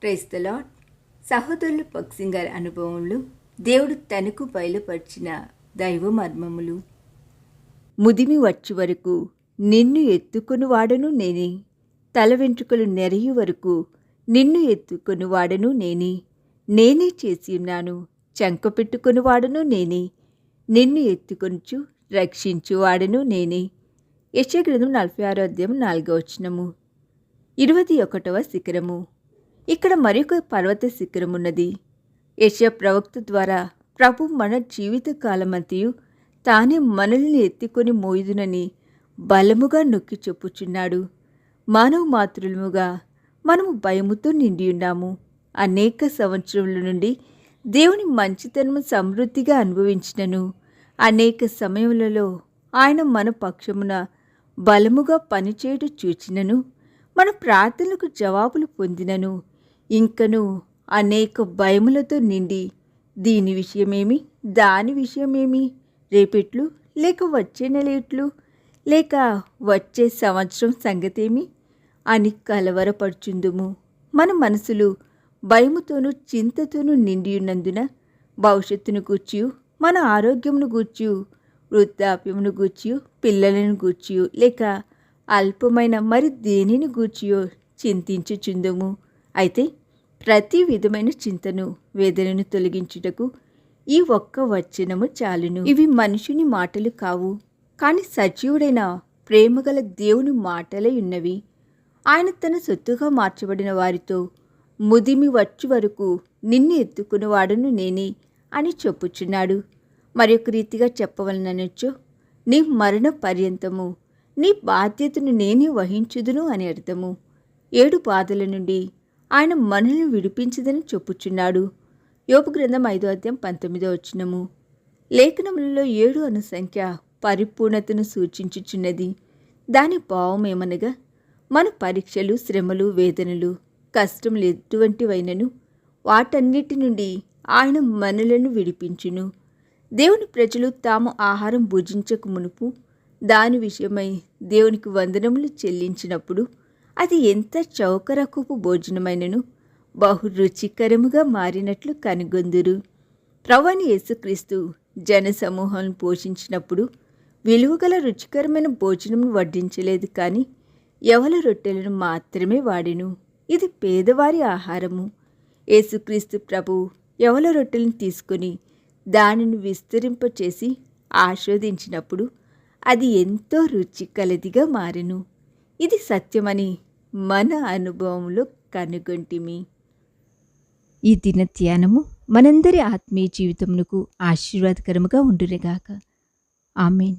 Praise the lord. సహోదరులు భక్సింగ్ గారి అనుభవంలో దేవుడు తనకు బయలుపరిచిన దైవ మర్మములు. ముదిమి వచ్చి వరకు నిన్ను ఎత్తుకొని వాడను నేనే, తల వెంట్రుకలు నెరయు వరకు నిన్ను ఎత్తుకొని వాడను నేనే, నేనే చేసి ఉన్నాను, చంక పెట్టుకొని వాడను నేనే, నిన్ను ఎత్తుకొనుచు రక్షించు వాడను నేనే. యెషయా గ్రంథం 46వ అధ్యాయం 4వ వచనము. 21వ శిఖరము. ఇక్కడ మరొక పర్వత శిఖరమున్నది. యెషయా ప్రవక్త ద్వారా ప్రభు మన జీవిత కాలమంతయు తానే మనల్ని ఎత్తుకొని మోయుదునని బలముగా నొక్కి చెప్పుచున్నాడు. మానవ మాతృలముగా మనము భయముతో నిండి ఉన్నాము. అనేక సంవత్సరముల నుండి దేవుని మంచితనము సమృద్ధిగా అనుభవించినను, అనేక సమయములలో ఆయన మన పక్షమున బలముగా పనిచేయుట చూచినను, మన ప్రార్థనలకు జవాబులు పొందినను, ఇంకను అనేక భయములతో నిండి దీని విషయమేమి, దాని విషయమేమి, రేపెట్లు, లేక వచ్చే నెల ఎట్లు, లేక వచ్చే సంవత్సరం సంగతేమి అని కలవరపడుచుందుము. మన మనసులు భయముతోనూ చింతతోనూ నిండి ఉన్నందున భవిష్యత్తును గూర్చియు, మన ఆరోగ్యమును గూర్చియు, వృద్ధాప్యమును గూర్చియు, పిల్లలను గూర్చియు, లేక అల్పమైన మరి దేనిని గూర్చియో చింతించుచుందుము. అయితే ప్రతి విధమైన చింతను, వేదనను తొలగించుటకు ఈ ఒక్క వచనము చాలును. ఇవి మనుషుని మాటలు కావు, కానీ సజీవుడైన ప్రేమగల దేవుని మాటలై ఉన్నవి. ఆయన తన సొత్తుగా మార్చబడిన వారితో ముదిమి వచ్చి వరకు నిన్ను ఎత్తుకునేవాడను నేనే అని చెప్పుచున్నాడు. మరొక రీతిగా చెప్పవలననొచ్చు, నీ మరణ పర్యంతము నీ బాధ్యతను నేనే వహించుదును అని అర్థము. 7 బాధల నుండి ఆయన మనల్ని విడిపించదని చెప్పుచున్నాడు. యోబు గ్రంథం 5వ అధ్యాయం 19వ వచనము. లేఖనములలో 7 అను సంఖ్య పరిపూర్ణతను సూచించుచున్నది. దాని భావం ఏమనగా, మన పరీక్షలు, శ్రమలు, వేదనలు, కష్టములు ఎటువంటివైనను వాటన్నిటి నుండి ఆయన మనలను విడిపించును. దేవుని ప్రజలు తాము ఆహారం భుజించక మునుపు దాని విషయమై దేవునికి వందనములు చెల్లించినప్పుడు అది ఎంత చౌకరకపు భోజనమైనను బహు రుచికరముగా మారినట్లు కనుగొందురు. ప్రభువైన యేసుక్రీస్తు జనసమూహాలను పోషించినప్పుడు విలువగల రుచికరమైన భోజనం వడ్డించలేదు, కానీ యవల రొట్టెలను మాత్రమే వాడెను. ఇది పేదవారి ఆహారము. యేసుక్రీస్తు ప్రభు యవల రొట్టెలను తీసుకొని దానిని విస్తరింపచేసి ఆస్వాదించినప్పుడు అది ఎంతో రుచి కలదిగా మారెను. ఇది సత్యమని మన అనుభవంలో కనుగొంటిమి. ఈ దిన ధ్యానము మనందరి ఆత్మీయ జీవితమునకు ఆశీర్వాదకరముగా ఉండునుగాక. ఆమేన్.